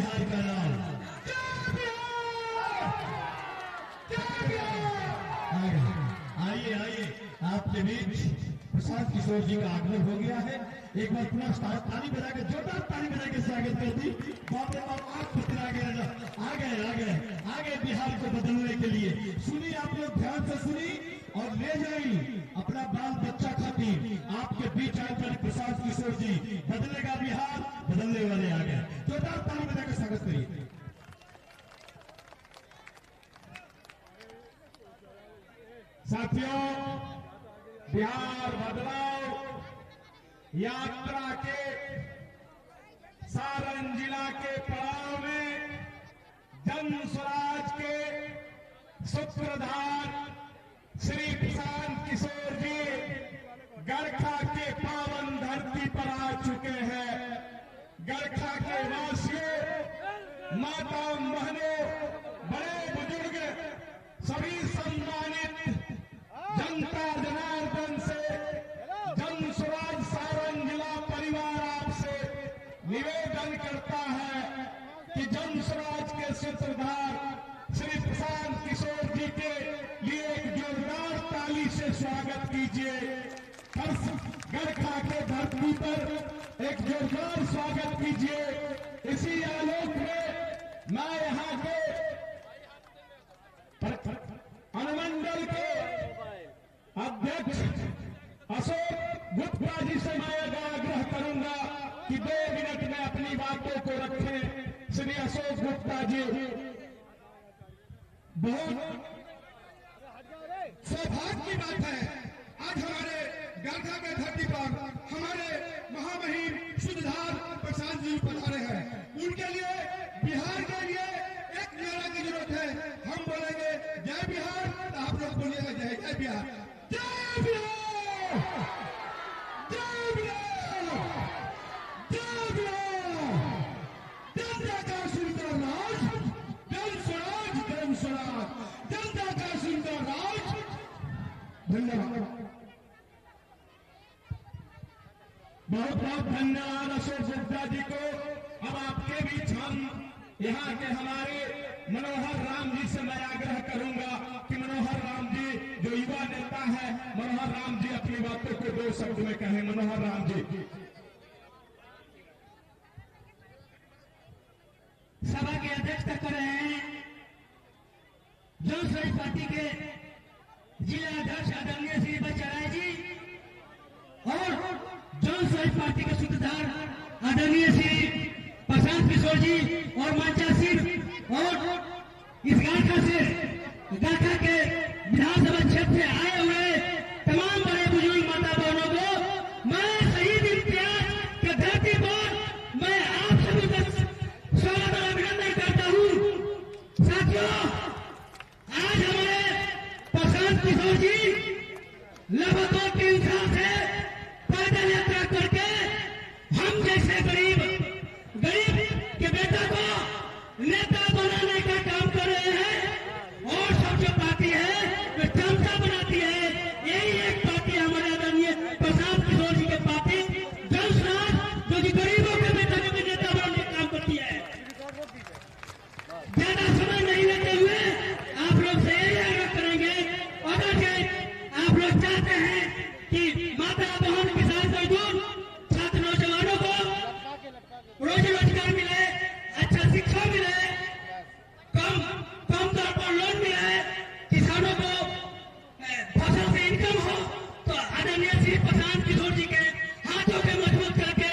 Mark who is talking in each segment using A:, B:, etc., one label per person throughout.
A: बिहार का नाम। आइए आइए, आपके बीच प्रशांत किशोर जी का आगमन हो गया है। एक बार पुनः ताली बजा के, जोरदार ताली बजा के स्वागत कर दी। बाप रे बाप, आग पकड़ा आ गए बिहार को बदलने के लिए। सुनी आप लोग, ध्यान से सुनी और ले जाई अपना बाल बच्चा खातिर। आपके बीच आए पर प्रशांत किशोर जी, बदलेगा बिहार, बदलने वाले आ गए। जोरदार ताली बजा के स्वागत करिए।
B: साथियों, बिहार बदलाव यात्रा के सारण जिला के पड़ाव में जन स्वराज के सूत्रधार श्री प्रशांत किशोर जी गरखा के पावन धरती पर आ चुके हैं। गरखा के वासियों, माता बहनों, बड़े बुजुर्ग, सभी सम्मानित जनता जनार्दन से जन स्वराज सारण जिला परिवार आपसे निवेदन करता है कि जन स्वराज के सूत्रधार श्री प्रशांत किशोर जी के लिए एक जोरदार ताली से स्वागत कीजिए। गरखा के धरती पर एक जोरदार स्वागत कीजिए। इसी आलोक में मैं यहाँ के अनुमंडल के अध्यक्ष अशोक गुप्ता जी से मैं आग्रह करूंगा कि 2 मिनट में अपनी बातों को रखें। श्री अशोक गुप्ता जी, बहुत सौभाग्य की बात है आज हमारे गरखा के धरती पर हमारे महामहिम सूत्रधार प्रशांत जी पधारे हैं। उनके लिए, बिहार के लिए एक नारा की जरूरत है। हम बोलेंगे जय बिहार, तो आप लोग बोलिएगा जय जय बिहार। जय बिहार, जय बिहार, जय बिहार। जनता का सुंदर राज, जन स्वराज, जन स्वराज, जनता का सुंदर राज। धन्यवाद, बहुत बहुत धन्यवाद अशोक गुप्ता जी को। अब आपके बीच हम यहाँ के हमारे मनोहर राम जी से मैं आग्रह करूंगा कि मनोहर राम जी जो युवा नेता है, मनोहर राम जी अपनी बातों को 2 शब्द में कहें। मनोहर राम जी।
C: सभा की अध्यक्षता कर रहे हैं जन स्वराज पार्टी के जिला अध्यक्ष आदरणीय श्री बच्चा राय जी और जन स्वराज पार्टी के सूत्रधार आदरणीय श्री प्रशांत किशोर जी और मंचासीन और इस गरखा के विधानसभा क्षेत्र से आए हुए तमाम बड़े बुजुर्ग माता बहनों को मैं शहीद इम्तियाज के धरती पर मैं आप सभी का स्वागत और अभिनंदन करता हूँ। साथियों, आज हमारे प्रशांत किशोर जी लगभग 2-3 साल से पैदल यात्रा करके हम जैसे गरीब के बेटा को नेता बनाने का काम कर रहे हैं। और सब जो पार्टी है वो चमचा बनाती है। यही एक पार्टी हमारे आदरणीय प्रशांत किशोर जी के पार्टी जन स्वराज, जो कि गरीबों के बेटा को नेता बनाने का काम करती है। ज्यादा समय नहीं लेते हुए आप लोग से यही आग्रह करेंगे, अगर आप लोग चाहते हैं कि माता बहन किसान मजदूर छात्र नौजवानों को रोजी रोजगार मिले, अच्छा शिक्षा मिले, कम दर पर लोन मिले, किसानों को फसल से इनकम हो, तो आदरणीय श्री प्रशांत किशोर जी के हाथों के मजबूत करके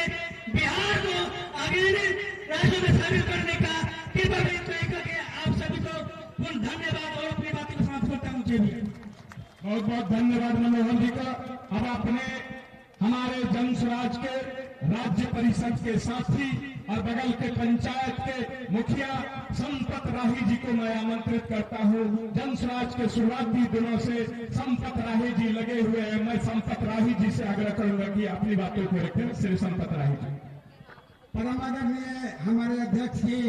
C: बिहार को अग्रणी राज्यों में शामिल करने का कृपा करके आप सभी को पुनः धन्यवाद और अपनी बातों को समाप्त करता हूँ।
B: बहुत बहुत धन्यवाद मनोहर जी का। अब अपने हमारे जन स्वराज के राज्य परिषद के साथी और बगल के पंचायत के मुखिया संपत राही जी को मैं आमंत्रित करता हूं। जन स्वराज के शुरुआती दिनों से संपत राही जी लगे हुए हैं। मैं संपत राही जी से आग्रह करूंगा कि अपनी बातों को रखें। श्री संपत राही जी।
D: परम आदरणीय हमारे अध्यक्ष जी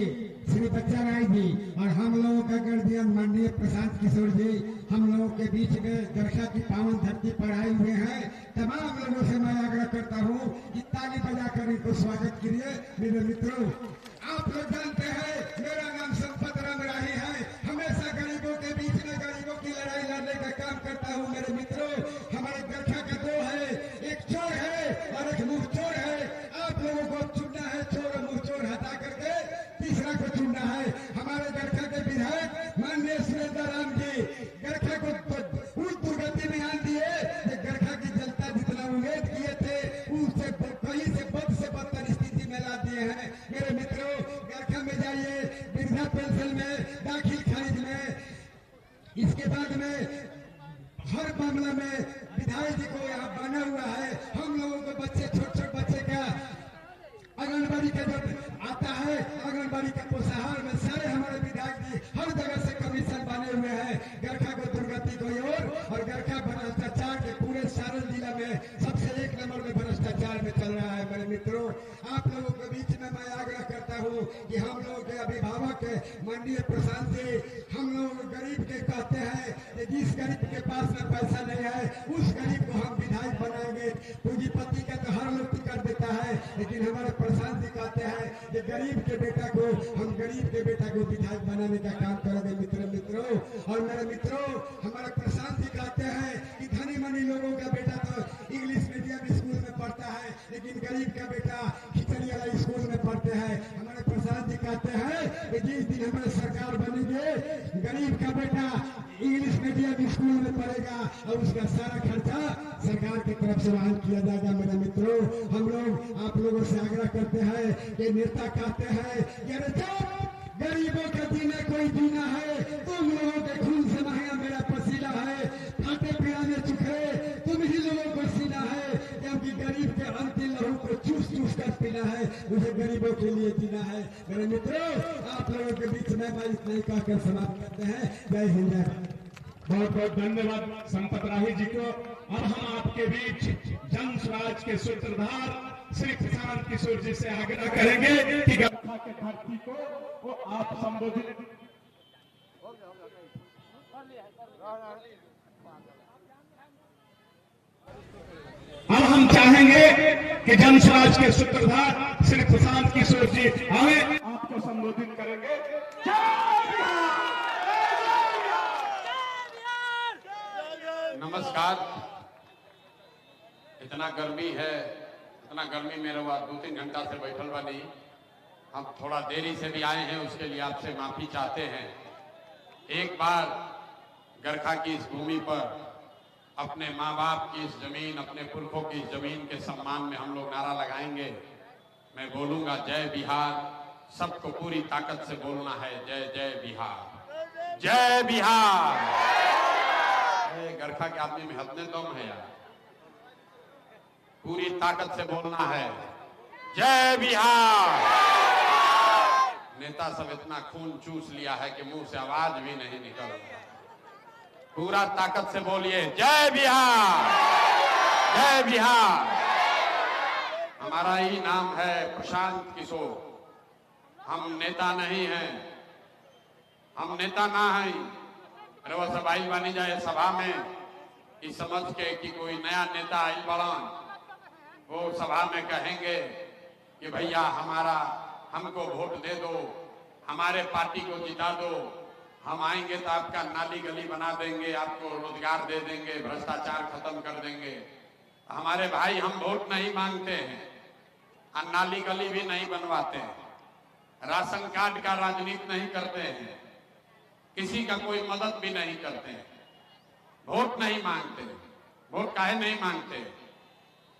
D: श्री बच्चा राय जी और हम लोगों का गार्जियन माननीय प्रशांत किशोर जी हम लोगों के बीच में गरखा की पावन धरती पर आए हुए हैं। तमाम लोगों से मैं आग्रह करता हूं कि ताली बजाकर इनको स्वागत करिए। मेरे मित्रों, आप लोग जानते हैं किए हैं। मेरे मित्रों, गरखा में जाइए, वृद्धा पेंशन में दाखिल खारिज में, इसके बाद में हर मामला में विधायक जी को यहाँ बना हुआ है। हम लोगों को बच्चे, छोटे छोटे बच्चे का आंगनबाड़ी का जब आता है, आंगनबाड़ी के पोषाहार में सारे हमारे विधायक जी हर जगह से कमीशन बने हुए हैं। गरखा को दुर्गति को और गरखा भ्रष्टाचार के पूरे सारण जिला में सबसे 1 नंबर में भ्रष्टाचार में चल रहा है। मेरे मित्रों, आप लोगों के बीच में मैं आग्रह करता हूँ कि हम लोगों के अभिभावक माननीय प्रशांत जी, हम लोग गरीब के कहते हैं कि जिस गरीब के पास में पैसा नहीं है उस गरीब को हम विधायक बनाएंगे। पूंजीपति का तो हर लोग कर देता है, लेकिन हमारे प्रशांत जी कहते हैं कि गरीब के बेटा को, हम गरीब के बेटा को विधायक बनाने का काम करेंगे। मित्रों और मेरे मित्रों, हमारे प्रशांत जी कहते हैं कि धनी मनी लोगों का बेटा तो इंग्लिश मीडियम स्कूल में पढ़ता है, लेकिन गरीब का बेटा खिचड़ी वाला स्कूल में पढ़ते हैं। हमारे प्रशांत जी कहते हैं कि जिस दिन हमारी सरकार बनेगी, गरीब का बेटा इंग्लिश मीडियम स्कूल में पढ़ेगा और उसका सारा खर्चा सरकार की तरफ से वहन किया जाएगा। मेरे मित्रों, हम लोग आप लोगों से आग्रह करते हैं कि नेता कहते हैं कि अरे जब गरीबों के जीने कोई जीना है, तुम लोगों के खून से महंगा मेरा पसीना है, फाटे पिराने चुखरे तुम ही लोगों को सीना है, क्योंकि गरीब के अंतिम लहू को चूस चूस कर पीना है, मुझे गरीबों के लिए जीना है। मेरे मित्रों, आप लोगों के बीच में मैं इतना ही कहकर समाप्त करते हैं। जय हिंद, जय भारत।
B: बहुत बहुत धन्यवाद संपत राही जी को। अब हम आपके बीच जन स्वराज के सूत्रधार श्री प्रशांत किशोर जी से आग्रह करेंगे कि गरखा के धरती को वो आप संबोधित। अब हम चाहेंगे कि जन स्वराज के सूत्रधार श्री प्रशांत किशोर जी आए, आपको संबोधित करेंगे।
E: नमस्कार। इतना गर्मी है, इतना गर्मी मेरे बाद 2-3 घंटा से बैठल बनी। हम थोड़ा देरी से भी आए हैं, उसके लिए आपसे माफी चाहते हैं। एक बार गरखा की इस भूमि पर अपने माँ बाप की इस जमीन, अपने पुरखों की इस जमीन के सम्मान में हम लोग नारा लगाएंगे। मैं बोलूंगा जय बिहार, सबको पूरी ताकत से बोलना है जय जय बिहार, जय बिहार। गरखा के आदमी में हदने दम है यार, पूरी ताकत से बोलना है जय बिहार। नेता सब इतना खून चूस लिया है कि मुंह से आवाज भी नहीं निकल रहा। पूरा ताकत से बोलिए जय बिहार, जय बिहार। हमारा ही नाम है प्रशांत किशोर। हम नेता नहीं हैं, हम नेता ना हैं। रवा सब आइल बनी जाए सभा में इस समझ के कि कोई नया नेता आइल बड़न, वो सभा में कहेंगे कि भैया हमको वोट दे दो, हमारे पार्टी को जिता दो, हम आएंगे तो आपका नाली गली बना देंगे, आपको रोजगार दे देंगे, भ्रष्टाचार खत्म कर देंगे। हमारे भाई, हम वोट नहीं मांगते हैं और नाली गली भी नहीं बनवाते हैं, राशन कार्ड का राजनीति नहीं करते हैं, किसी का कोई मदद भी नहीं करते हैं, वोट नहीं मांगते। वोट काहे नहीं मांगते?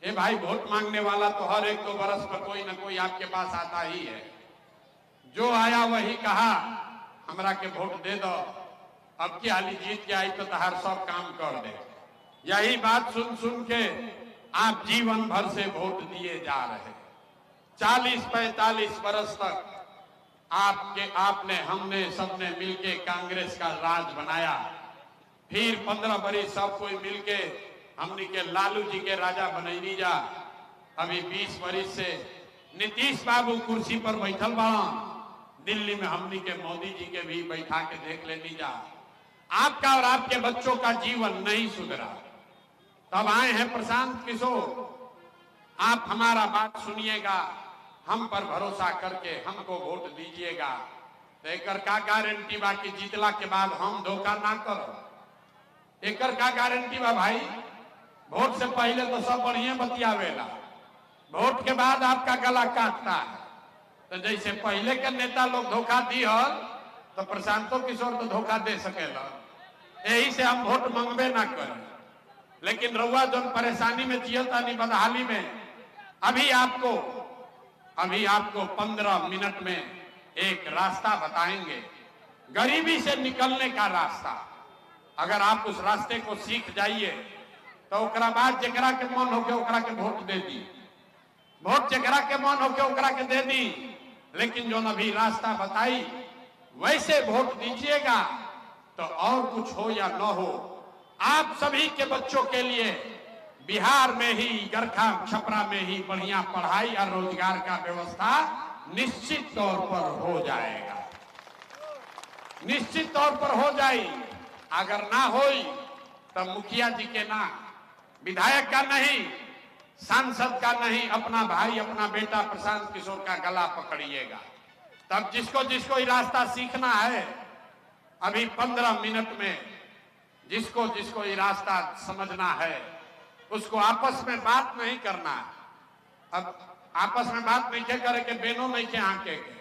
E: ये भाई, वोट मांगने वाला तो हर 1-2 बरस पर कोई ना कोई आपके पास आता ही है। जो आया वही कहा हमरा के वोट दे दो, अब की हाली जीत के आई तो हर सब काम कर दे। यही बात सुन सुन के आप जीवन भर से वोट दिए जा रहे। 40-45 बरस तक आपने, हमने, सबने मिलके कांग्रेस का राज बनाया। फिर 15 बरस सब कोई मिलके हमने के लालू जी के राजा बनैनी जा। अभी 20 बरस से नीतीश बाबू कुर्सी पर बैठल बाड़ा। दिल्ली में हमने के मोदी जी के भी बैठा के देख लेनी जा। आपका और आपके बच्चों का जीवन नहीं सुधरा। तब आए हैं प्रशांत किशोर, आप हमारा बात सुनिएगा, हम पर भरोसा करके हमको वोट दीजिएगा। तो एकर का गारंटी बा कि जीतला के बाद हम धोखा ना करो? एकर का गारंटी बा भाई? वोट से पहले तो सब बढ़िया बतियावेला, वोट के बाद आपका गला काटता है। तो जैसे पहले के नेता लोग धोखा दिहल, तो प्रशांतो किशोर तो धोखा दे सकेला। यही से हम वोट मांगबे ना करें। लेकिन रउआ जो परेशानी में जियल तानी बदहाली में, अभी आपको अभी आपको 15 मिनट में एक रास्ता बताएंगे, गरीबी से निकलने का रास्ता। अगर आप उस रास्ते को सीख जाइए तो ओकरा बाद जकरा के मन होके ओकरा के वोट दे दी, वोट जकरा के मन होके ओकरा के दे दी। लेकिन जो अभी रास्ता बताई वैसे वोट दीजिएगा तो और कुछ हो या न हो, आप सभी के बच्चों के लिए बिहार में ही, गरखा छपरा में ही बढ़िया पढ़ाई और रोजगार का व्यवस्था निश्चित तौर पर हो जाएगा, निश्चित तौर पर हो जाए। अगर ना होई तो मुखिया जी के ना, विधायक का नहीं, सांसद का नहीं, अपना भाई अपना बेटा प्रशांत किशोर का गला पकड़िएगा। तब जिसको जिसको ये रास्ता सीखना है, अभी 15 मिनट में जिसको जिसको ये रास्ता समझना है उसको आपस में बात नहीं करना। अब आपस में बात नहीं के करे के बेनो नहीं के आके के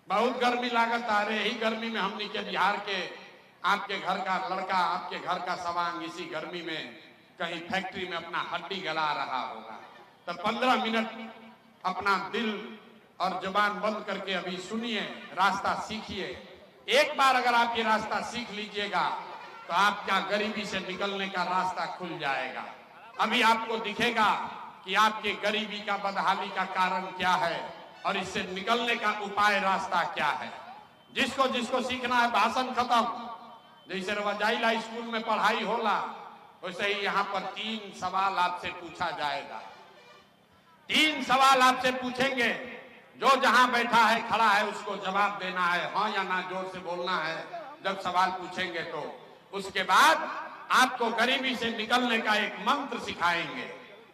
E: बहुत गर्मी लागत आ रही, यही गर्मी में हमनी के बिहार के आपके घर का लड़का, आपके घर का सवांग इसी गर्मी में कहीं फैक्ट्री में अपना हड्डी गला रहा होगा। तो 15 मिनट अपना दिल और जुबान बंद करके अभी सुनिए, रास्ता सीखिए। एक बार अगर आप ये रास्ता सीख लीजिएगा तो आपका गरीबी से निकलने का रास्ता खुल जाएगा। अभी आपको दिखेगा कि आपके गरीबी का, बदहाली का कारण क्या है और इससे निकलने का उपाय, रास्ता क्या है। जिसको जिसको सीखना है, भाषण खत्म। जैसे रवाजाइला स्कूल में पढ़ाई होला वैसे ही यहाँ पर 3 सवाल आपसे पूछा जाएगा। 3 सवाल आपसे पूछेंगे, जो जहां बैठा है, खड़ा है, उसको जवाब देना है, हाँ या ना, जोर से बोलना है जब सवाल पूछेंगे तो। उसके बाद आपको गरीबी से निकलने का एक मंत्र सिखाएंगे,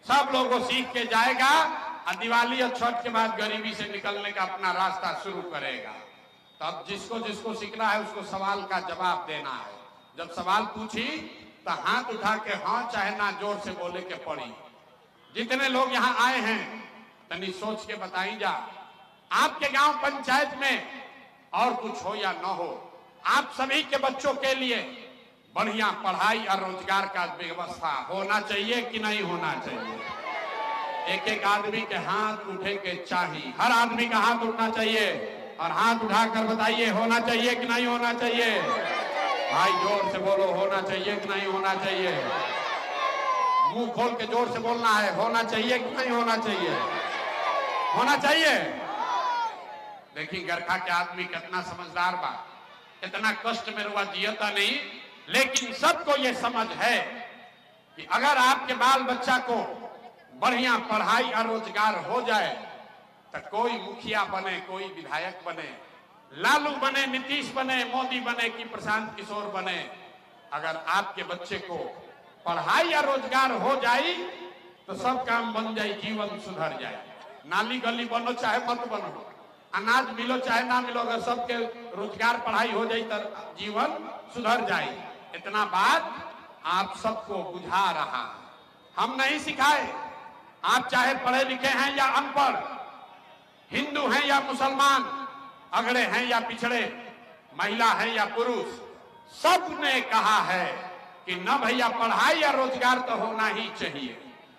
E: सब लोगों सीख के जाएगा और दिवाली और छठ के बाद गरीबी से निकलने का अपना रास्ता शुरू करेगा। तब जिसको जिसको सीखना है उसको सवाल का जवाब देना है। जब सवाल पूछी तो हाथ उठा के हाँ चाहे ना जोर से बोले के पड़ी। जितने लोग यहाँ आए हैं तनी सोच के बताई जा, आपके गांव पंचायत में और कुछ हो या न हो, आप सभी के बच्चों के लिए बढ़िया पढ़ाई और रोजगार का व्यवस्था होना चाहिए कि नहीं होना चाहिए। एक एक आदमी के हाथ उठे के चाहिए, हर आदमी का हाथ उठना चाहिए और हाथ उठाकर बताइए होना चाहिए कि नहीं होना चाहिए। भाई जोर से बोलो, होना चाहिए कि नहीं होना चाहिए। मुंह खोल के जोर से बोलना है, होना चाहिए कि नहीं होना चाहिए। होना चाहिए। देखिए गरखा के आदमी कितना समझदार बा, इतना कष्ट में रुआ जियता नहीं, लेकिन सबको ये समझ है कि अगर आपके बाल बच्चा को बढ़िया पढ़ाई और रोजगार हो जाए तो कोई मुखिया बने, कोई विधायक बने, लालू बने, नीतीश बने, मोदी बने कि प्रशांत किशोर बने, अगर आपके बच्चे को पढ़ाई या रोजगार हो जाए तो सब काम बन जाए, जीवन सुधर जाए। नाली गली बनो चाहे मत बनो, अनाज मिलो चाहे ना मिलो, अगर सबके रोजगार पढ़ाई हो जाए तो जीवन सुधर जाए। इतना बात आप सबको बुझा रहा है, हम नहीं सिखाए। आप चाहे पढ़े लिखे हैं या अनपढ़, हिंदू हैं या मुसलमान, अगड़े हैं या पिछड़े, महिला हैं या पुरुष, सब ने कहा है कि न भैया पढ़ाई या रोजगार तो होना ही चाहिए।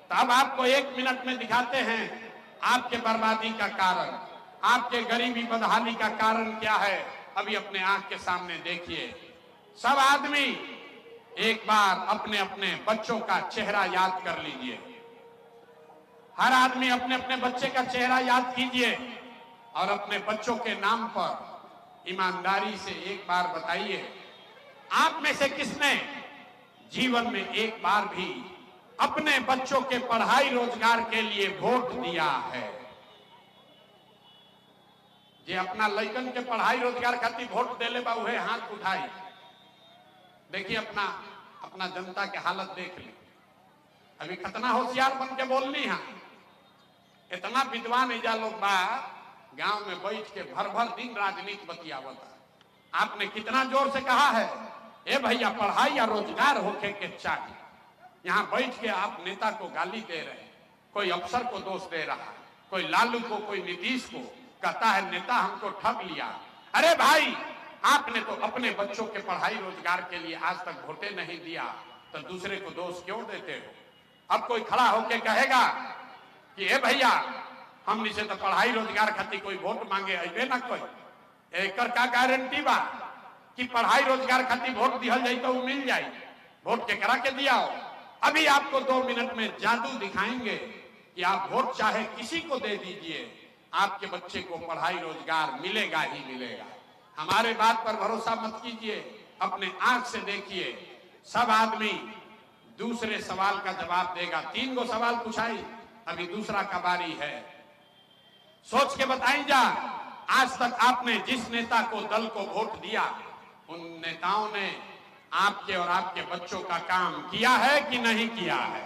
E: तो अब आपको 1 मिनट में दिखाते हैं आपके बर्बादी का कारण, आपके गरीबी बदहाली का कारण क्या है। अभी अपने आंख के सामने देखिए। सब आदमी एक बार अपने अपने बच्चों का चेहरा याद कर लीजिए। हर आदमी अपने अपने बच्चे का चेहरा याद कीजिए और अपने बच्चों के नाम पर ईमानदारी से एक बार बताइए, आप में से किसने जीवन में एक बार भी अपने बच्चों के पढ़ाई रोजगार के लिए वोट दिया है? जे अपना लड़कन के पढ़ाई रोजगार खातिर वोट देले बा उहे हाथ उठाई। देखिए अपना अपना जनता के हालत देख ली। अभी कितना होशियार बन के बोलनी है, इतना विद्वान इजा लोग बा गांव में बैठ के भर भर दिन राजनीति बतियावता। आपने कितना जोर से कहा है ए भैया पढ़ाई या रोजगार होके के चाहिए। यहाँ बैठ के आप नेता को गाली दे रहे हैं, कोई अफसर को दोष दे रहा है, कोई लालू को, कोई नीतीश को, कहता है नेता हमको ठग लिया। अरे भाई आपने तो अपने बच्चों के पढ़ाई रोजगार के लिए आज तक वोटे नहीं दिया, तो दूसरे को दोष क्यों देते हो? अब कोई खड़ा होके कहेगा कि ए भैया हमनी से तो पढ़ाई रोजगार खातिर कोई वोट मांगे अबे ना कोई। एकर का गारंटी बा कि पढ़ाई रोजगार खातिर वोट दिहल जाए तो मिल जाए? वोट के करा के दिया हो। अभी आपको 2 मिनट में जादू दिखाएंगे कि आप वोट चाहे किसी को दे दीजिए, आपके बच्चे को पढ़ाई रोजगार मिलेगा ही मिलेगा। हमारे बात पर भरोसा मत कीजिए, अपने आंख से देखिए। सब आदमी दूसरे सवाल का जवाब देगा। 3 गो सवाल पूछाई, अभी दूसरा का बारी है। सोच के बताई जा, आज तक आपने जिस नेता को दल को वोट दिया, उन नेताओं ने आपके और आपके बच्चों का काम किया है कि नहीं किया है?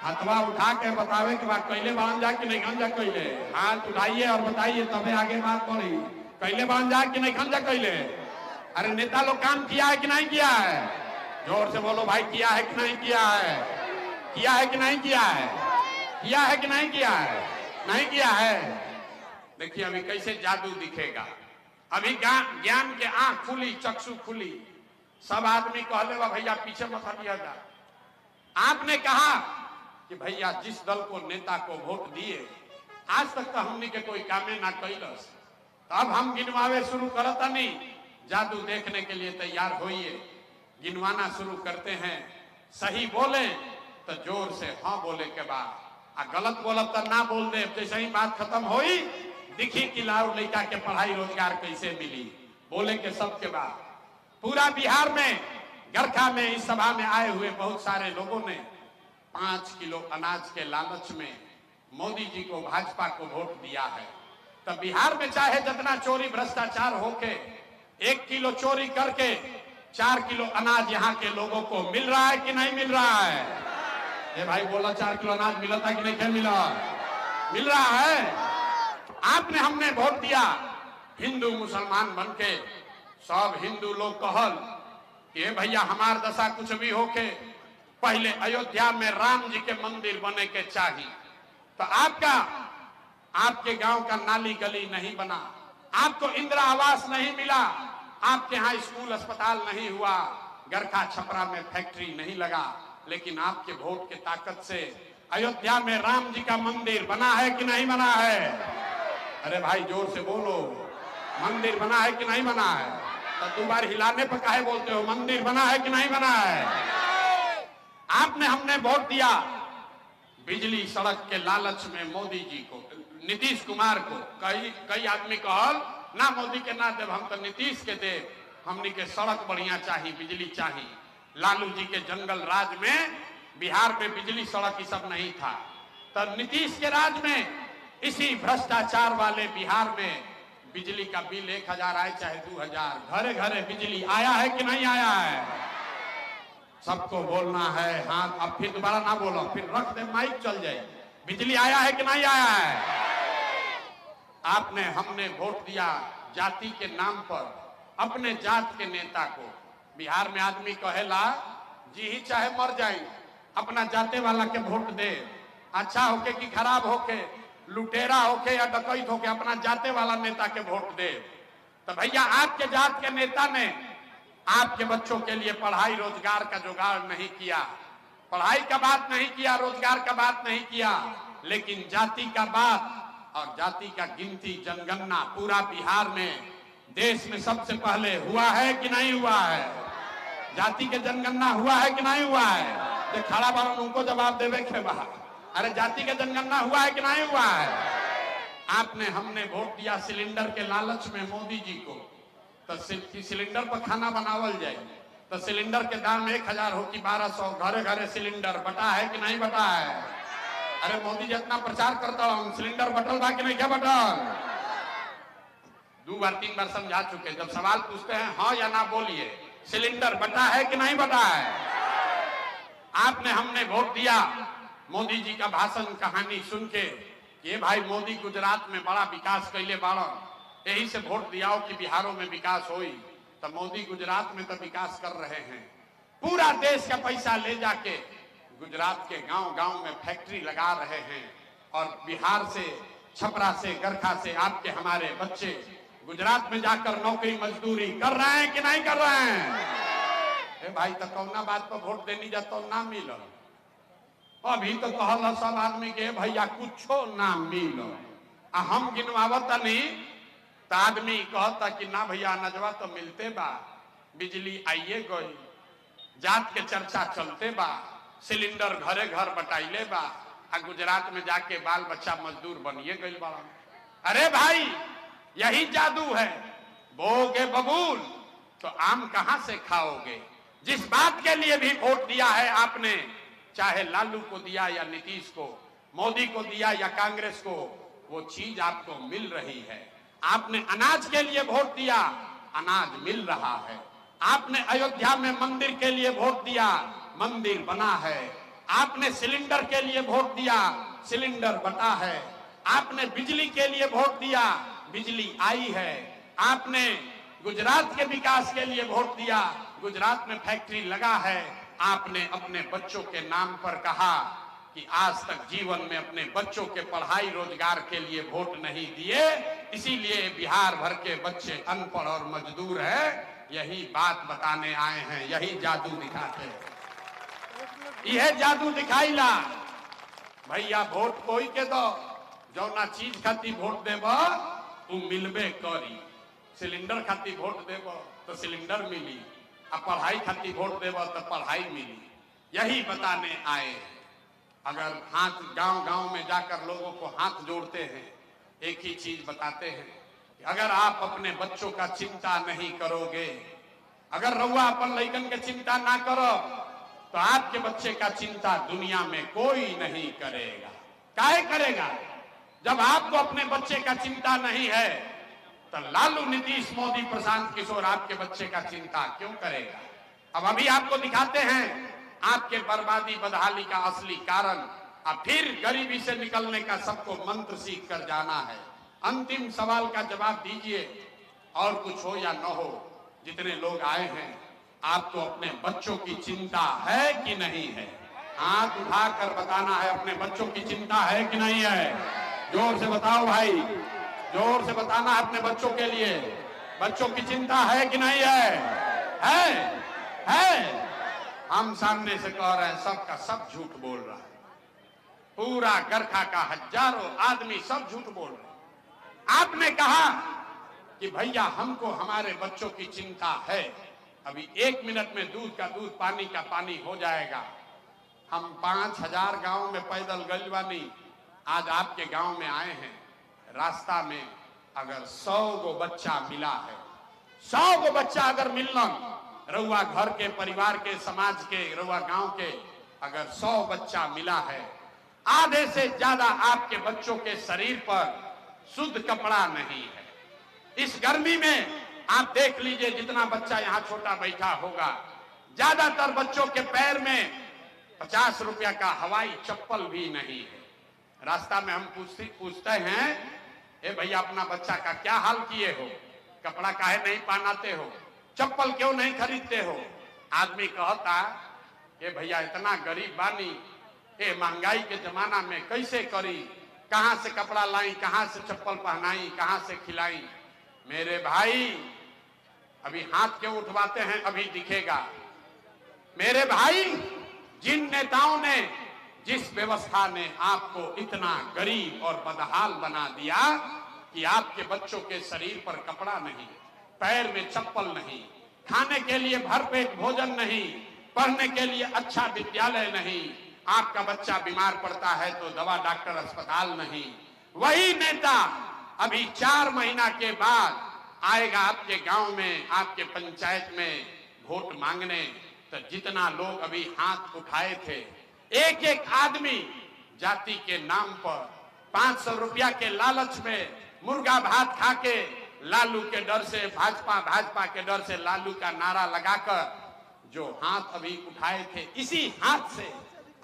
E: हथवा उठा के बतावे कि बात कैले बांध जा कि नहीं खन जा कैले। हाथ उठाइए और बताइए, तबे आगे बात बढ़ी। कैले बांध जा कि नहीं खन जा कैले? अरे नेता लोग काम किया है कि नहीं किया है? जोर से बोलो भाई, किया है कि नहीं किया है? किया है कि नहीं किया है? किया है कि नहीं किया है? नहीं किया है। देखिए अभी कैसे जादू दिखेगा। अभी ज्ञान के आंख खुली, चक्षु खुली। सब आदमी कहले बा भैया पीछे मत हटिया जा। आपने कहा कि भैया जिस दल को नेता को वोट दिए, आज तक तो हमने के कोई कामे ना कैलस, तो अब हम गिनवावे शुरू करता नहीं। जादू देखने के लिए तैयार होइए। गिनवाना शुरू करते हैं। सही बोले तो जोर से हाँ बोले के बाद, आ गलत बोलब तो ना बोल दे। जैसे ही बात खत्म हुई, दिखी कि लाऊ लड़का के पढ़ाई रोजगार कैसे मिली, बोले के सब के बाद। पूरा बिहार में, गरखा में, इस सभा में आए हुए बहुत सारे लोगों ने 5 किलो अनाज के लालच में मोदी जी को, भाजपा को वोट दिया है। तो बिहार में चाहे जितना चोरी भ्रष्टाचार होके, 1 किलो चोरी करके 4 किलो अनाज यहाँ के लोगों को मिल रहा है कि नहीं मिल रहा है? ये भाई बोला 4 किलो अनाज मिला था कि नहीं? क्या मिला? मिल रहा है। आपने हमने वोट दिया, हिंदू मुसलमान बनके सब हिंदू लोग कहल कि भैया हमार दशा कुछ भी होके पहले अयोध्या में राम जी के मंदिर बने के चाहिए। तो आपके गांव का नाली गली नहीं बना, आपको इंदिरा आवास नहीं मिला, आपके यहाँ स्कूल अस्पताल नहीं हुआ, गरखा छपरा में फैक्ट्री नहीं लगा, लेकिन आपके वोट के ताकत से अयोध्या में राम जी का मंदिर बना है कि नहीं बना है? अरे भाई जोर से बोलो, मंदिर बना है कि नहीं बना है? तो 2 बार हिलाने पर काहे बोलते हो? मंदिर बना है कि नहीं बना है? आपने हमने वोट दिया बिजली सड़क के लालच में मोदी जी को, नीतीश कुमार को। कई आदमी कहल ना मोदी के ना देव, हम तो नीतीश के देव, हमनी के सड़क बढ़िया चाहिए, बिजली चाहिए। लालू जी के जंगल राज में बिहार में बिजली सड़क ये सब नहीं था। तो नीतीश के राज में इसी भ्रष्टाचार वाले बिहार में बिजली का बिल 1000 आए चाहे 2000, घरे घरे बिजली आया है कि नहीं आया है? सबको बोलना है। हाँ, अब फिर दोबारा ना बोलो, फिर रख दे, माइक चल जाए। बिजली आया है कि नहीं आया है? आपने हमने वोट दिया जाति के नाम पर, अपने जात के नेता को। बिहार में आदमी कहेला जी ही चाहे मर जाए, अपना जाते वाला के वोट दे। अच्छा होके कि खराब होके, लुटेरा होके या डकैत होके, अपना जाते वाला नेता के वोट दे। तो भैया आपके जात के नेता ने आपके बच्चों के लिए पढ़ाई रोजगार का जुगाड़ नहीं किया, पढ़ाई का बात नहीं किया, रोजगार का बात नहीं किया, लेकिन जाति का बात और जाति का गिनती, जनगणना पूरा बिहार में, देश में सबसे पहले हुआ है कि नहीं हुआ है? जाति के जनगणना हुआ है कि नहीं हुआ है? जो खड़ा बार उनको जवाब देवे के बाहर, अरे जाति का जनगणना हुआ है कि नहीं हुआ है? आपने हमने वोट दिया सिलेंडर के लालच में मोदी जी को, तो सिलेंडर पर खाना बनावल जाए, तो सिलेंडर के दाम 1000 हो कि 1200, घरे घरे सिलेंडर बटा है कि नहीं बटा है? अरे मोदी जितना प्रचार करता हूं, सिलेंडर बटल बा कि नहीं? क्या बटल? 2 बार 3 बार समझा चुके। जब सवाल पूछते हैं हाँ या ना बोलिए, सिलेंडर बटा है कि नहीं बटा है? आपने हमने वोट दिया मोदी जी का भाषण कहानी सुन के, ये भाई मोदी गुजरात में बड़ा विकास कैले बाड़न, यही से वोट दियाओ कि बिहारों में विकास होई। तो मोदी गुजरात में तो विकास कर रहे हैं, पूरा देश का पैसा ले जाके गुजरात के गांव गांव में फैक्ट्री लगा रहे हैं, और बिहार से, छपरा से, गरखा से आपके हमारे बच्चे गुजरात में जाकर नौकरी मजदूरी कर रहे हैं कि नहीं कर रहे हैं? भाई तो कौना बात पर वोट देनी जाता ना मिल, अभी तो कहल सब आदमी के भैया कुछो ना मिल। हम गिनवावत नहीं तो आदमी कहता कि ना भैया अनजवा तो मिलते बा, बिजली आइए गई, जात के चर्चा चलते बा, सिलेंडर घरे घर बटाइले बा, आ गुजरात में जाके बाल बच्चा मजदूर बनिए गई बड़ा। अरे भाई यही जादू है, बोगे बबूल तो आम कहां से खाओगे। जिस बात के लिए भी वोट दिया है आपने, चाहे लालू को दिया या नीतीश को, मोदी को दिया या कांग्रेस को, वो चीज आपको मिल रही है। आपने अनाज के लिए वोट दिया, अनाज मिल रहा है। आपने अयोध्या में मंदिर के लिए वोट दिया, मंदिर बना है। आपने सिलेंडर के लिए वोट दिया, सिलेंडर बटा है। आपने बिजली के लिए वोट दिया, बिजली आई है। आपने गुजरात के विकास के लिए वोट दिया, गुजरात में फैक्ट्री लगा है। आपने अपने बच्चों के नाम पर कहा कि आज तक जीवन में अपने बच्चों के पढ़ाई रोजगार के लिए वोट नहीं दिए, इसीलिए बिहार भर के बच्चे अनपढ़ और मजदूर है। यही बात बताने आए हैं, यही जादू दिखाते हैं, यह जादू दिखाईला। भैया वोट कोई के दो, जो ना चीज खाती वोट देब तू मिलबे करी। सिलेंडर खाती वोट देब तो सिलेंडर मिली, अब पढ़ाई खाती वोट देब तो पढ़ाई मिली। यही बताने आए। अगर हाथ गांव गांव में जाकर लोगों को हाथ जोड़ते हैं, एक ही चीज बताते हैं कि अगर आप अपने बच्चों का चिंता नहीं करोगे, अगर रउआ अपन लइकन के चिंता ना करो तो आपके बच्चे का चिंता दुनिया में कोई नहीं करेगा। काहे करेगा? जब आपको अपने बच्चे का चिंता नहीं है तो लालू, नीतीश, मोदी, प्रशांत किशोर आपके बच्चे का चिंता क्यों करेगा? अब अभी आपको दिखाते हैं आपके बर्बादी बदहाली का असली कारण। अब फिर गरीबी से निकलने का सबको मंत्र सीख कर जाना है। अंतिम सवाल का जवाब दीजिए, और कुछ हो या न हो, जितने लोग आए हैं आपको अपने बच्चों की चिंता है कि नहीं है? हाथ उठाकर बताना है, अपने बच्चों की चिंता है कि नहीं है? जोर से बताओ भाई, जोर से बताना है अपने बच्चों के लिए। बच्चों की चिंता है कि नहीं है? है? हम सामने से कह रहे हैं, सबका सब झूठ बोल रहा है। पूरा गरखा का हजारों आदमी सब झूठ बोल रहे हैं। आपने कहा कि भैया हमको हमारे बच्चों की चिंता है, अभी 1 मिनट में दूध का दूध, पानी का पानी हो जाएगा। हम 5000 गांव में पैदल गइल बानी, आज आपके गांव में आए हैं। रास्ता में अगर 100 गो बच्चा मिला है, 100 गो बच्चा अगर मिलना, रउआ घर के, परिवार के, समाज के, रउआ गांव के अगर 100 बच्चा मिला है, आधे से ज्यादा आपके बच्चों के शरीर पर शुद्ध कपड़ा नहीं है। इस गर्मी में आप देख लीजिए, जितना बच्चा यहाँ छोटा बैठा होगा, ज्यादातर बच्चों के पैर में 50 रुपया का हवाई चप्पल भी नहीं है। रास्ता में हम पूछते हैं, ए भैया अपना बच्चा का क्या हाल किए हो, कपड़ा काहे नहीं पहनाते हो, चप्पल क्यों नहीं खरीदते हो? आदमी कहता, ए भैया इतना गरीब बानी, ए महंगाई के जमाना में कैसे करी, कहां से कपड़ा लाई, कहां से चप्पल पहनाई, कहां से खिलाई। मेरे भाई अभी हाथ क्यों उठवाते हैं, अभी दिखेगा। मेरे भाई, जिन नेताओं ने, जिस व्यवस्था ने आपको इतना गरीब और बदहाल बना दिया कि आपके बच्चों के शरीर पर कपड़ा नहीं, पैर में चप्पल नहीं, खाने के लिए भरपेट भोजन नहीं, पढ़ने के लिए अच्छा विद्यालय नहीं, आपका बच्चा बीमार पड़ता है तो दवा डॉक्टर अस्पताल नहीं, वही नेता अभी 4 महीना के बाद आएगा आपके गांव में, आपके पंचायत में वोट मांगने। तो जितना लोग अभी हाथ उठाए थे, एक एक आदमी जाति के नाम पर 500 रुपया के लालच में मुर्गा भात खा के, लालू के डर से, भाजपा के डर से लालू का नारा लगाकर जो हाथ अभी उठाए थे, इसी हाथ से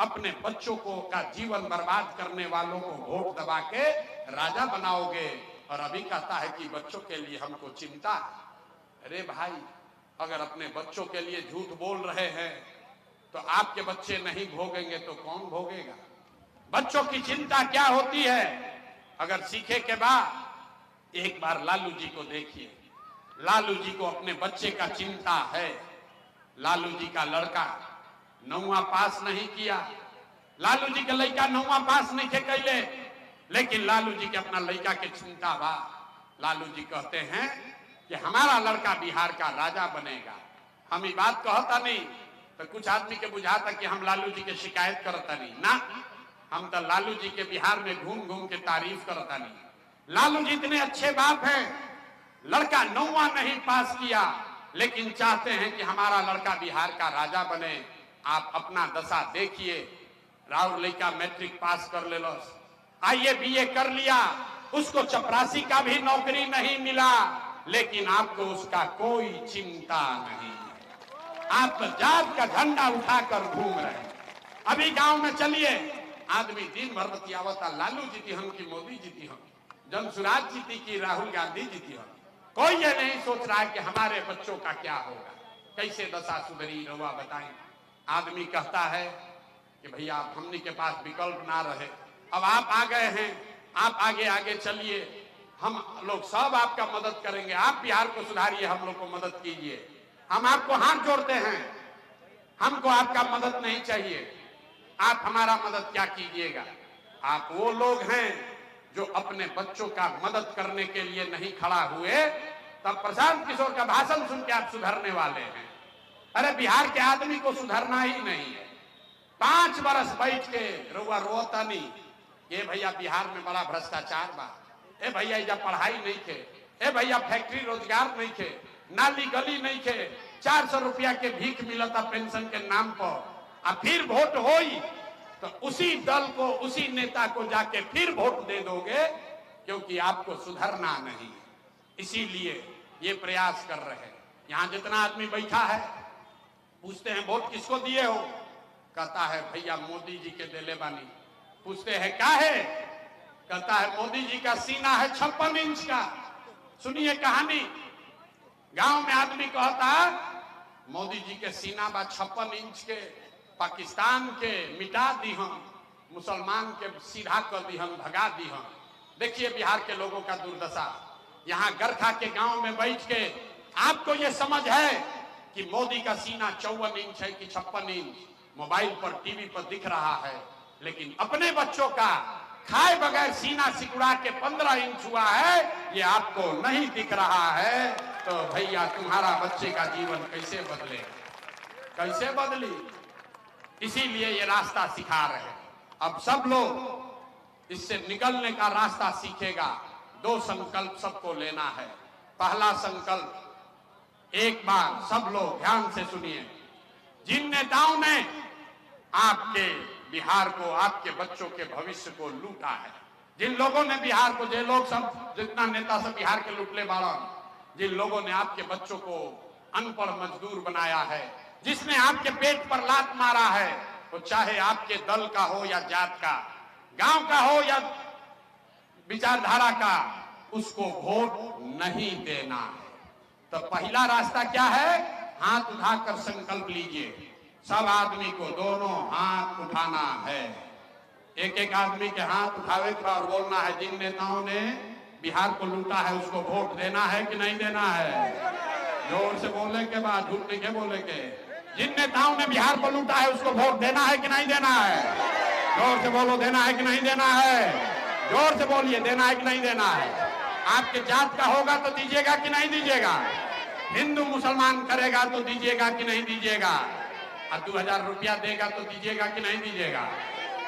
E: अपने बच्चों को का जीवन बर्बाद करने वालों को वोट दबा के राजा बनाओगे। और अभी कहता है कि बच्चों के लिए हमको चिंता। अरे भाई, अगर अपने बच्चों के लिए झूठ बोल रहे हैं तो आपके बच्चे नहीं भोगेंगे तो कौन भोगेगा? बच्चों की चिंता क्या होती है, अगर सीखे के बाद एक बार लालू जी को देखिए। लालू जी को अपने बच्चे का चिंता है। लालू जी का लड़का 9वां पास नहीं किया, लालू जी के लड़का 9वां पास नहीं थे कैले, लेकिन लालू जी के अपना लड़का के चिंता बा। लालू जी कहते हैं कि हमारा लड़का बिहार का राजा बनेगा। हम ये बात कहता नहीं तो कुछ आदमी के बुझाता कि हम लालू जी के शिकायत करता नहीं ना, हम तो लालू जी के बिहार में घूम घूम के तारीफ करता नहीं। लालू जी इतने अच्छे बाप हैं, लड़का 9वां नहीं पास किया लेकिन चाहते हैं कि हमारा लड़का बिहार का राजा बने। आप अपना दशा देखिए, राहुल लड़का मैट्रिक पास कर ले लो, आईए बीए कर लिया, उसको चपरासी का भी नौकरी नहीं मिला, लेकिन आपको उसका कोई चिंता नहीं। आप जात का झंडा उठाकर घूम रहे हैं। अभी गांव में चलिए, आदमी दिन भर बतियावता लालू जीती हम की मोदी जीती हम, जमसुराज जीती की राहुल गांधी जीती हम। कोई ये नहीं सोच रहा है कि हमारे बच्चों का क्या होगा, कैसे दशा सुधरी। रवा बताएं। आदमी कहता है कि भैया हमनी के पास विकल्प ना रहे, अब आप आ गए हैं, आप आगे आगे चलिए, हम लोग सब आपका मदद करेंगे, आप बिहार को सुधारिए, हम लोग को मदद कीजिए, हम आपको हाथ जोड़ते हैं, हमको आपका मदद नहीं चाहिए, आप हमारा मदद क्या कीजिएगा। आप वो लोग हैं जो अपने बच्चों का मदद करने के लिए नहीं खड़ा हुए, तब प्रशांत किशोर का भाषण सुन के आप सुधरने वाले हैं। अरे बिहार के आदमी को सुधरना ही नहीं है। 5 बरस बैठ के रुआ रोता नहीं, ये भैया बिहार में बड़ा भ्रष्टाचार बा, ए भैया जब पढ़ाई नहीं थे, ए भैया फैक्ट्री रोजगार नहीं थे, नाली गली नहीं थे, 400 रुपया के भीख मिलता पेंशन के नाम पर। अब फिर वोट होई तो उसी दल को, उसी नेता को जाके फिर वोट दे दोगे, क्योंकि आपको सुधरना नहीं। इसीलिए ये प्रयास कर रहे हैं। यहाँ जितना आदमी बैठा है, पूछते हैं वोट किसको दिए हो, कहता है भैया मोदी जी के देले बानी। पूछते हैं क्या है, कहता है मोदी जी का सीना है 56 इंच का। सुनिए कहानी, गांव में आदमी कहता मोदी जी के सीना बा 56 इंच के, पाकिस्तान के मिटा दी हम, मुसलमान के सीधा कर दी हम, भगा दी हम। देखिए बिहार के लोगों का दुर्दशा। यहाँ गरखा के गांव में बैठ के आपको ये समझ है कि मोदी का सीना 54 इंच है कि 56 इंच, मोबाइल पर टीवी पर दिख रहा है, लेकिन अपने बच्चों का खाए बगैर सीना सिकुड़ा के 15 इंच हुआ है, ये आपको नहीं दिख रहा है। तो भैया तुम्हारा बच्चे का जीवन कैसे बदले, कैसे बदली। इसीलिए ये रास्ता सिखा रहे हैं। अब सब लोग इससे निकलने का रास्ता सीखेगा। 2 संकल्प सबको लेना है। पहला संकल्प, एक बार सब लोग ध्यान से सुनिए, जिन नेताओं ने आपके बिहार को, आपके बच्चों के भविष्य को लूटा है, जिन लोगों ने बिहार को, जो लोग सब, जितना नेता सब बिहार के लुटले बाड़ा, जिन लोगों ने आपके बच्चों को अनपढ़ मजदूर बनाया है, जिसने आपके पेट पर लात मारा है, वो चाहे आपके दल का हो या जात का, गांव का हो या विचारधारा का, उसको वोट नहीं देना है। तो पहला रास्ता क्या है, हाथ उठाकर संकल्प लीजिए। सब आदमी को दोनों हाथ उठाना है। एक एक आदमी के हाथ उठावे का और बोलना है, जिन नेताओं ने बिहार को लूटा है उसको वोट देना है कि नहीं देना है। जोर से बोले के बाद, झूठ नहीं के बोले के। जिन नेताओं ने बिहार को लूटा है उसको वोट देना है कि नहीं देना है। जोर से बोलो, देना है कि नहीं देना है। जोर से बोलिए, देना है कि नहीं देना है। आपके जात का होगा तो दीजिएगा कि नहीं दीजिएगा। हिंदू मुसलमान करेगा तो दीजिएगा कि नहीं दीजिएगा। और 2000 रुपया देगा तो दीजिएगा कि नहीं दीजिएगा।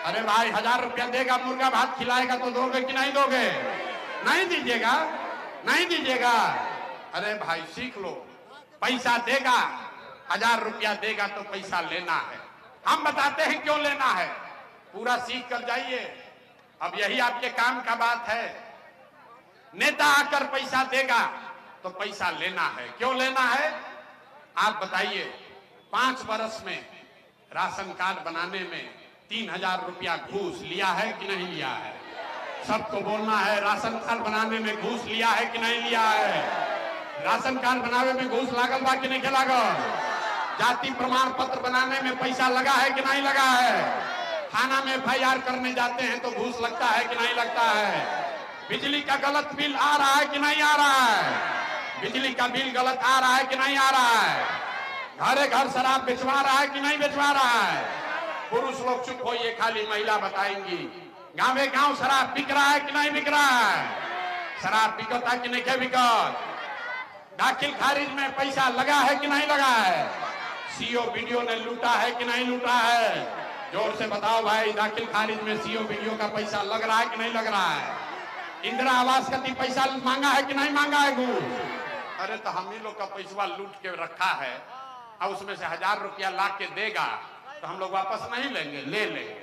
E: अरे भाई 1000 रुपया देगा, मुर्गा भात खिलाएगा तो दोगे कि नहीं दोगे। नहीं दीजिएगा, नहीं दीजिएगा। अरे भाई सीख लो, पैसा देगा, 1000 रुपया देगा तो पैसा लेना है। हम बताते हैं क्यों लेना है, पूरा सीख कर जाइए। अब यही आपके काम का बात है। नेता आकर पैसा देगा तो पैसा लेना है। क्यों लेना है आप बताइए। 5 वर्ष में राशन कार्ड बनाने में 3000 रुपया घूस लिया है कि नहीं लिया है। सबको बोलना है, राशन कार्ड बनाने में घूस लिया है कि नहीं लिया है। राशन कार्ड बनाने में घूस लागल बा कि नहीं लागल। जाति प्रमाण पत्र बनाने में पैसा लगा है कि नहीं लगा है। थाना में FIR करने जाते हैं तो घूस लगता है कि नहीं लगता है। बिजली का गलत बिल आ रहा है कि नहीं आ रहा है। बिजली का बिल गलत आ रहा है कि नहीं आ रहा है। घरे घर शराब बेचवा रहा है कि नहीं बेचवा रहा है। पुरुष लोग चुप होइए, खाली महिला बताएंगी। गांवे गांव शराब बिक रहा है कि नहीं बिक रहा है? शराब बिकता कि नहीं क्या बिकत? दाखिल खारिज में पैसा लगा है कि नहीं लगा है? सीओ वीडियो ने लूटा है कि नहीं लूटा है? जोर से बताओ भाई, दाखिल खारिज में सीओ वीडियो का पैसा लग रहा है कि नहीं लग रहा है? इंदिरा आवास का पैसा मांगा है कि नहीं मांगा है घूस? अरे तो हम ही लोग का पैसा लूट के रखा है और उसमें से 1000 रुपया ला के देगा तो हम लोग वापस नहीं लेंगे? ले लेंगे।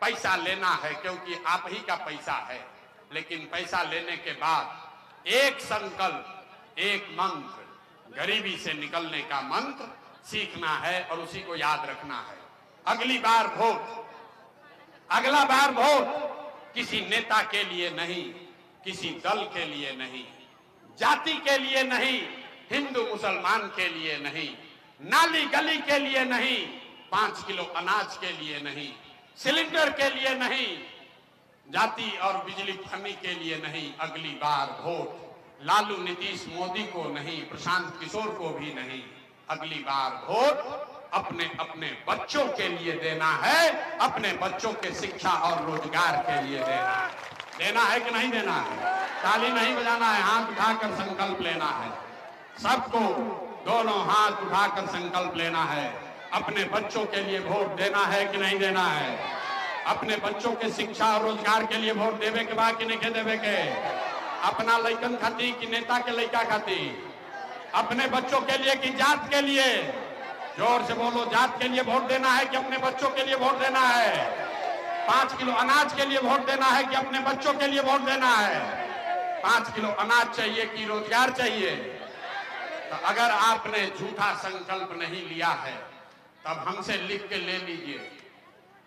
E: पैसा लेना है क्योंकि आप ही का पैसा है, लेकिन पैसा लेने के बाद एक संकल्प, एक मंत्र, गरीबी से निकलने का मंत्र सीखना है और उसी को याद रखना है। अगली बार वोट, अगला बार वोट किसी नेता के लिए नहीं, किसी दल के लिए नहीं, जाति के लिए नहीं, हिंदू मुसलमान के लिए नहीं, नाली गली के लिए नहीं, 5 किलो अनाज के लिए नहीं, सिलेंडर के लिए नहीं, जाति और बिजली फनी के लिए नहीं। अगली बार वोट लालू नीतीश मोदी को नहीं, प्रशांत किशोर को भी नहीं। अगली बार वोट अपने अपने बच्चों के लिए देना है, अपने बच्चों के शिक्षा और रोजगार के लिए देना है। देना है कि नहीं देना है? ताली नहीं बजाना है, हाथ उठाकर संकल्प लेना है। सबको दोनों हाथ उठाकर संकल्प लेना है। अपने बच्चों के लिए वोट देना है कि नहीं देना है? अपने बच्चों के शिक्षा और रोजगार के लिए वोट देवे के बाद कि नहीं देवे के? अपना लइकन खाती कि नेता के लइका खाती? अपने बच्चों के लिए कि जात के लिए? जोर से बोलो, जात के लिए वोट देना है कि अपने बच्चों के लिए वोट देना है? 5 किलो अनाज के लिए वोट देना है कि अपने बच्चों के लिए वोट देना है? 5 किलो अनाज चाहिए कि रोजगार चाहिए? तो अगर आपने झूठा संकल्प नहीं लिया है तब हमसे लिख के ले लीजिए,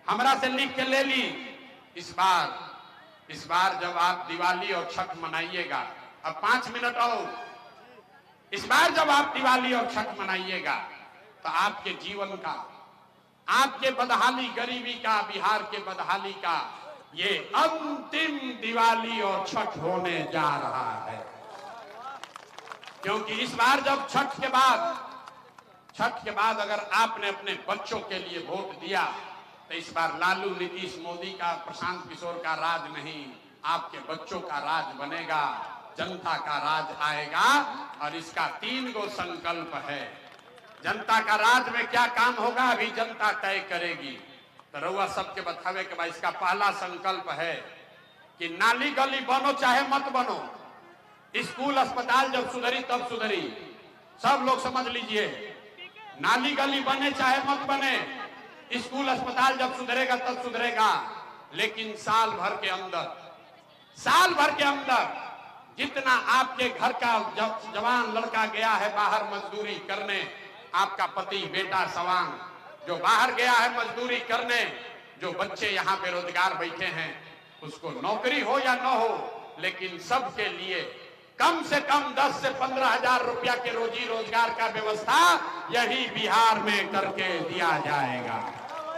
E: हमरा से लिख के ले ली। इस बार जब आप दिवाली और छठ मनाइएगा, अब 5 मिनट और, इस बार जब आप दिवाली और छठ मनाइएगा तो आपके जीवन का, आपके बदहाली, गरीबी का, बिहार के बदहाली का ये अंतिम दिवाली और छठ होने जा रहा है। क्योंकि इस बार जब छठ के बाद अगर आपने अपने बच्चों के लिए वोट दिया तो इस बार लालू नीतीश मोदी का, प्रशांत किशोर का राज नहीं, आपके बच्चों का राज बनेगा, जनता का राज आएगा। और इसका 3 गो संकल्प है। जनता का राज में क्या काम होगा अभी जनता तय करेगी। तो रउआ सबके बतावे के बाद इसका पहला संकल्प है कि नाली गली बनो चाहे मत बनो, स्कूल अस्पताल जब सुधरी तब सुधरी। सब लोग समझ लीजिए, नाली गली बने चाहे मत बने, स्कूल अस्पताल जब सुधरेगा तब सुधरेगा। लेकिन साल भर के अंदर जितना आपके घर का जवान लड़का गया है बाहर मजदूरी करने, आपका पति बेटा सवांग जो बाहर गया है मजदूरी करने, जो बच्चे यहाँ बेरोजगार बैठे हैं, उसको नौकरी हो या न हो, लेकिन सबके लिए कम से कम 10 से 15 हजार रुपया के रोजी रोजगार का व्यवस्था यही बिहार में करके दिया जाएगा।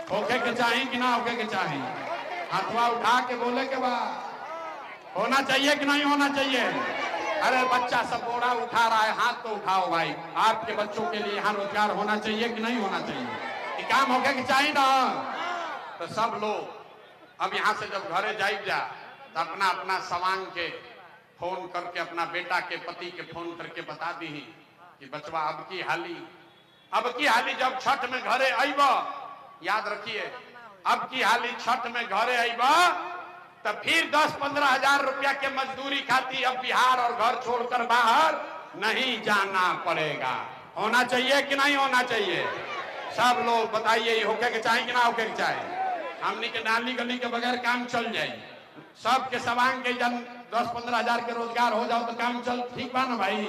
E: होके के चाहिए कि ना होके के चाहिए? हाथवा उठा के बोले के बाद होना चाहिए कि नहीं होना चाहिए? अरे बच्चा सब बोरा उठा रहा है, हाथ तो उठाओ भाई। आपके बच्चों के लिए यहाँ रोजगार होना चाहिए कि नहीं होना चाहिए? ये काम होके के चाहिए ना? तो सब लोग अब यहाँ से जब घरे जाइए तो अपना अपना सवांग के फोन करके, अपना बेटा के पति के फोन करके बता दी कि बचवा अब की हाली जब छठ में घरे आइब, याद रखिए, अब की हाली छठ में घरे आइब तो फिर 10-15 हजार रुपया के मजदूरी खाती अब बिहार और घर छोड़कर बाहर नहीं जाना पड़ेगा। होना चाहिए कि नहीं होना चाहिए? सब लोग बताइए, होके के चाहिए कि ना होके के चाहिए? हमनी के नाली गली के बगैर काम चल जाए, सबके सवांग के 10-15 हजार के रोजगार हो जाओ तो काम चल, ठीक बा ना भाई?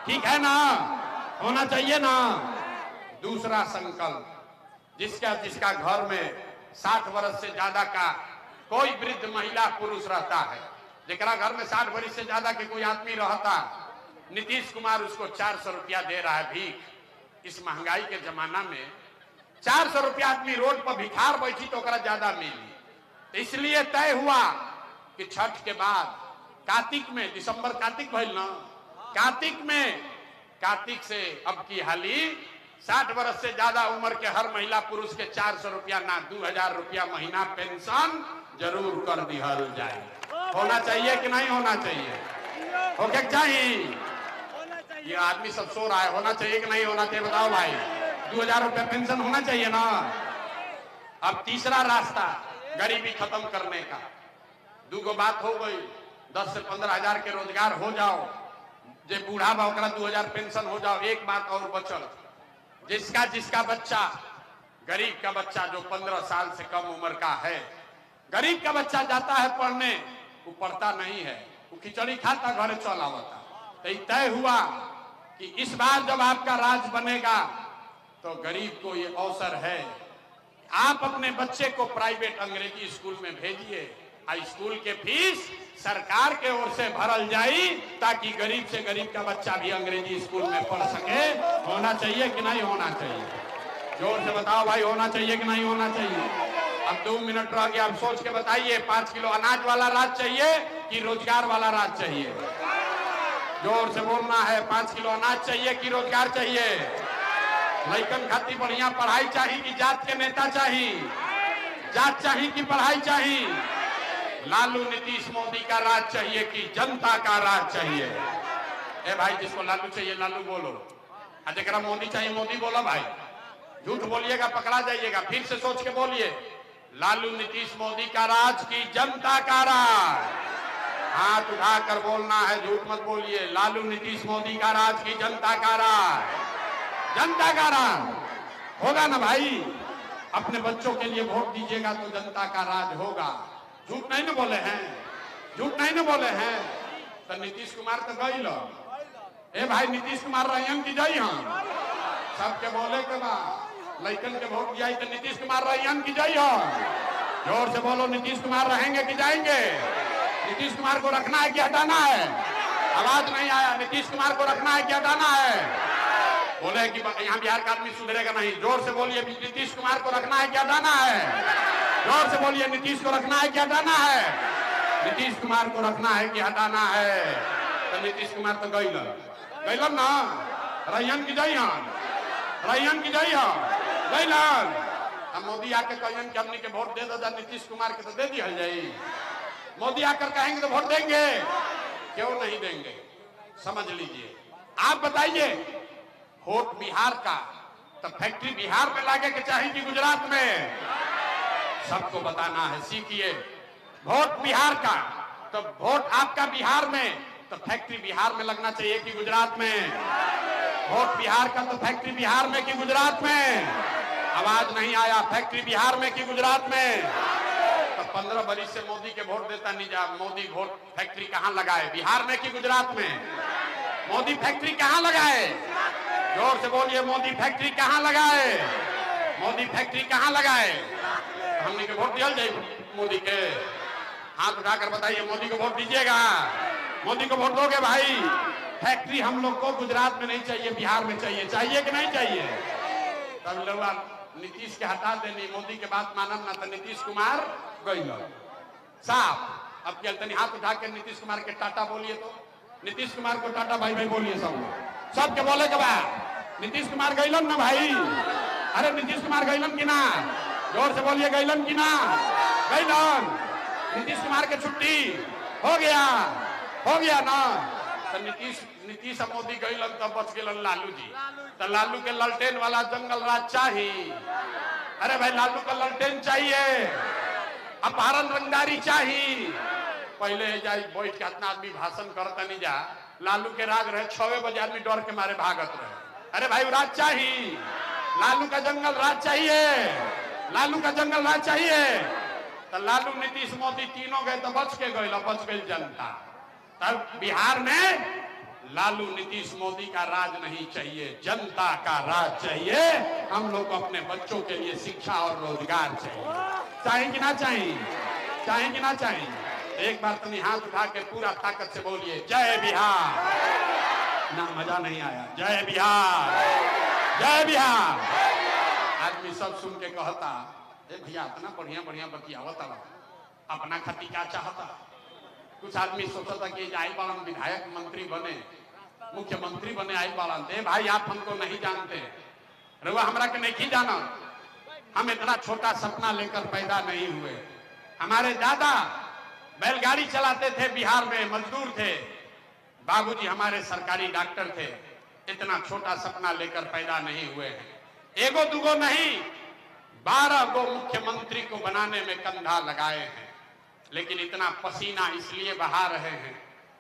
E: ठीक है ना? होना चाहिए ना? दूसरा संकल्प, जिसका घर में 60 वर्ष से ज्यादा का कोई वृद्ध महिला पुरुष रहता है, जेकरा घर में 60 वर्ष से ज्यादा के कोई आदमी रहता, नीतीश कुमार उसको 400 रुपया दे रहा है भीख। इस महंगाई के जमाना में 400 रुपया आदमी रोड पर भिखार बैठी तो ज्यादा मिली। इसलिए तय हुआ कि छठ के बाद कार्तिक में, दिसंबर कार्तिक भइल ना, कार्तिक से अब की हाली 60 वर्ष से ज्यादा उम्र के हर महिला पुरुष के 400 रुपया ना 2000 रुपया महीना पेंशन जरूर कर दिहल जाए। होना चाहिए कि नहीं होना चाहिए? होके चाहिए। ये आदमी सब सो रहा है, होना चाहिए कि नहीं होना चाहिए बताओ भाई? 2000 रुपये पेंशन होना चाहिए ना। अब तीसरा रास्ता गरीबी खत्म करने का, दूगो बात हो गई, 10 से 15 हजार के रोजगार हो जाओ, जे बूढ़ा बा ओकरा 2000 पेंशन हो जाओ। एक बात और बचल, जिसका बच्चा, गरीब का बच्चा जो 15 साल से कम उम्र का है, गरीब का बच्चा जाता है पढ़ने, वो पढ़ता नहीं है, वो खिचड़ी खाता घर चल आवता। तो तय हुआ कि इस बार जब आपका राज बनेगा तो गरीब को ये अवसर है, आप अपने बच्चे को प्राइवेट अंग्रेजी स्कूल में भेजिए, स्कूल के फीस सरकार के ओर से भरल जाई, ताकि गरीब से गरीब का बच्चा भी अंग्रेजी स्कूल में पढ़ सके। होना चाहिए कि नहीं होना चाहिए? जोर से बताओ भाई, होना चाहिए कि नहीं होना चाहिए? अब 2 मिनट रह गया, अब सोच के बताइए, 5 किलो अनाज वाला राज चाहिए कि रोजगार वाला राज चाहिए? जोर से बोलना है, 5 किलो अनाज चाहिए कि रोजगार चाहिए? लइकन खातिर बढ़िया पढ़ाई चाहिए कि जात के नेता चाहिए? जात चाहिए कि पढ़ाई चाहिए? लालू नीतीश मोदी का राज चाहिए कि जनता का राज चाहिए? ए भाई, जिसको लालू चाहिए लालू बोलो, जरा मोदी चाहिए मोदी बोलो भाई। झूठ बोलिएगा पकड़ा जाइएगा। फिर से सोच के बोलिए, लालू नीतीश मोदी का राज की जनता का राज? हाथ उठाकर बोलना है, झूठ मत बोलिए। लालू नीतीश मोदी का राज की जनता का राज? जनता का राज होगा ना भाई? अपने बच्चों के लिए वोट दीजिएगा तो जनता का राज होगा। झूठ नहीं ना बोले हैं? झूठ नहीं ना बोले हैं? तो नीतीश कुमार तो गई लो। ए भाई, नीतीश कुमार रहियन की जई हम सबके बोले के बाद लइकन के वोट दिया तो नीतीश कुमार रहियन की जई हम। जोर से बोलो, नीतीश कुमार रहेंगे कि जाएंगे? नीतीश कुमार को रखना है कि हटाना है? आवाज नहीं आया। नीतीश कुमार को रखना है कि हटाना है? बोले कि यहाँ बिहार का आदमी सुधरेगा नहीं। जोर से बोलिए, नीतीश कुमार को रखना है कि हटाना है? जोर से बोलिए, नीतीश को रखना है कि हटाना है? नीतीश कुमार को रखना है कि हटाना है? तो नीतीश कुमार तो गईलन ना, रहियन की जई हम, रहियन की जई हम, गईलन। अब मोदी आके कहियन कि हमनी के वोट दे दो नीतीश कुमार के, तो दे दी जाई। मोदी आकर कहेंगे तो वोट देंगे? क्यों नहीं देंगे? समझ लीजिए। आप बताइए, वोट बिहार का तो फैक्ट्री बिहार में लागे के चाहिए कि गुजरात में? सबको बताना है, सीखिए। वोट बिहार का तो वोट आपका बिहार में, तो फैक्ट्री बिहार में लगना चाहिए कि गुजरात में? वोट बिहार का तो फैक्ट्री बिहार में कि गुजरात में? आवाज नहीं आया। फैक्ट्री बिहार में कि गुजरात में? तो 15 बरिस से मोदी के वोट देता नहीं जा। मोदी वोट फैक्ट्री कहां लगाए, बिहार में कि गुजरात में? मोदी फैक्ट्री कहां लगाए? जोर से बोलिए, मोदी फैक्ट्री कहां लगाए? मोदी फैक्ट्री कहां लगाए? हमने के वोट दिया जाए मोदी के? हाथ उठाकर बताइए, मोदी को वोट दीजिएगा? मोदी को वोट दोगे भाई? फैक्ट्री हम लोग को गुजरात में नहीं चाहिए, बिहार में चाहिए। चाहिए कि नहीं चाहिए? तब लोग नीतीश के हटा देनी, मोदी के बात मानम ना, तो नीतीश कुमार गई साफ। अब चलते हाथ उठा के नीतीश कुमार के टाटा बोलिए तो। नीतीश कुमार को टाटा भाई भाई बोलिए सबके बोले के बाद। नीतीश कुमार गईलन ना भाई? अरे नीतीश कुमार गईलन की ना? जोर से बोलिए, गईलन की ना? गईलन। नीतीश कुमार के छुट्टी हो गया ना? तो नीतीश मोदी गईलन तब बच गए लालू जी। तो लालू के ललटेन वाला जंगल राज चाहिए। अरे भाई, लालू का ललटेन चाहिए, अपहरण रंगदारी चाहिए। पहले जाई बैठ के इतना आदमी भाषण करता नहीं जा। लालू के राज रहे 6 बजे आदमी डर के मारे भागत रहे। अरे भाई, राज चाहिए, लालू का जंगल राज चाहिए, लालू का जंगल राज चाहिए। तो लालू नीतीश मोदी तीनों गए तो बच गई जनता। तब बिहार में लालू नीतीश मोदी का राज नहीं चाहिए, जनता का राज चाहिए। हम लोग को अपने बच्चों के लिए शिक्षा और रोजगार चाहिए कि ना चाहिए? चाहिए कि ना चाहिए? एक बार तुम हाथ उठा के पूरा ताकत से बोलिए, जय बिहार। ना मजा नहीं आया? जय बिहार, जय बिहार। आदमी सब सुन के कहता, ए भैया इतना बढ़िया बढ़िया बतियावता, अपना खातिर क्या चाहता? कुछ आदमी सोचता कि आई बालन विधायक मंत्री बने, मुख्यमंत्री बने आई बालन। दे भाई, आप हमको नहीं जानते, रउआ हमरा के नहीं जाना। हम इतना छोटा सपना लेकर पैदा नहीं हुए। हमारे दादा बैलगाड़ी चलाते थे, बिहार में मजदूर थे। बाबूजी हमारे सरकारी डॉक्टर थे। इतना छोटा सपना लेकर पैदा नहीं हुए हैं। एगो दुगो नहीं, 12 गो मुख्यमंत्री को बनाने में कंधा लगाए हैं। लेकिन इतना पसीना इसलिए बहा रहे हैं,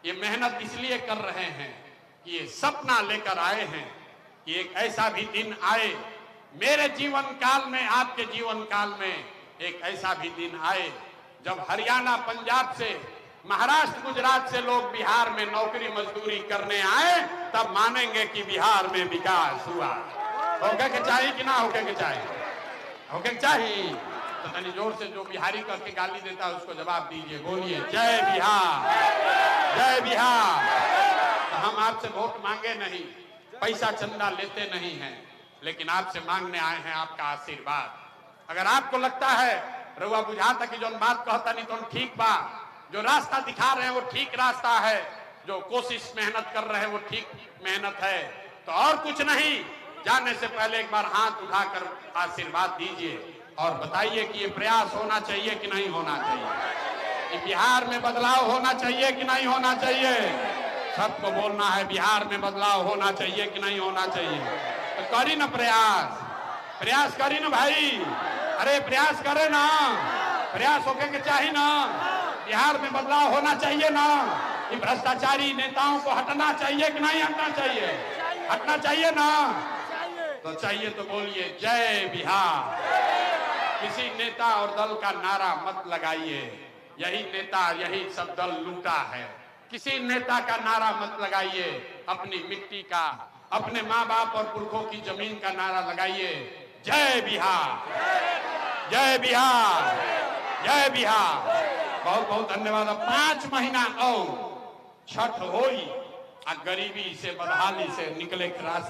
E: ये मेहनत इसलिए कर रहे हैं कि ये सपना लेकर आए हैं कि एक ऐसा भी दिन आए, मेरे जीवन काल में, आपके जीवन काल में एक ऐसा भी दिन आए जब हरियाणा, पंजाब से, महाराष्ट्र, गुजरात से लोग बिहार में नौकरी मजदूरी करने आए, तब मानेंगे कि बिहार में विकास हुआ। होके के चाहिए कि ना होके के चाहिए? होके के चाहिए। तो तनी जोर से जो बिहारी करके गाली देता है उसको जवाब दीजिए, बोलिए जय बिहार, जय बिहार। तो हम आपसे वोट मांगे नहीं, पैसा चंदा लेते नहीं हैं, लेकिन आपसे मांगने आए हैं आपका आशीर्वाद। अगर आपको लगता है, रउआ बुझाता कि जो बात कहता नहीं तो ठीक बा, जो रास्ता दिखा रहे हैं वो ठीक रास्ता है, जो कोशिश मेहनत कर रहे हैं वो ठीक मेहनत है, तो और कुछ नहीं, जाने से पहले एक बार हाथ उठाकर आशीर्वाद दीजिए और बताइए कि ये प्रयास होना चाहिए कि नहीं होना चाहिए, कि बिहार में बदलाव होना चाहिए कि नहीं होना चाहिए। सबको बोलना है बिहार में बदलाव होना चाहिए कि नहीं होना चाहिए। तो करी ना प्रयास, प्रयास करी ना भाई, अरे प्रयास करे ना, प्रयास होके के चाहिए ना। बिहार में बदलाव होना चाहिए ना, कि भ्रष्टाचारी नेताओं को हटना चाहिए कि नहीं हटना चाहिए? हटना चाहिए ना, तो चाहिए तो बोलिए जय बिहार। किसी नेता और दल का नारा मत लगाइए, यही नेता, यही सब दल लूटा है। किसी नेता का नारा मत लगाइए, अपनी मिट्टी का, अपने माँ बाप और पुरखों की जमीन का नारा लगाइए, जय बिहार, जय बिहार, जय बिहार। बहुत बहुत धन्यवाद। 5 महीना और छठ होई आ गरीबी से, बदहाली से निकले के रास्ते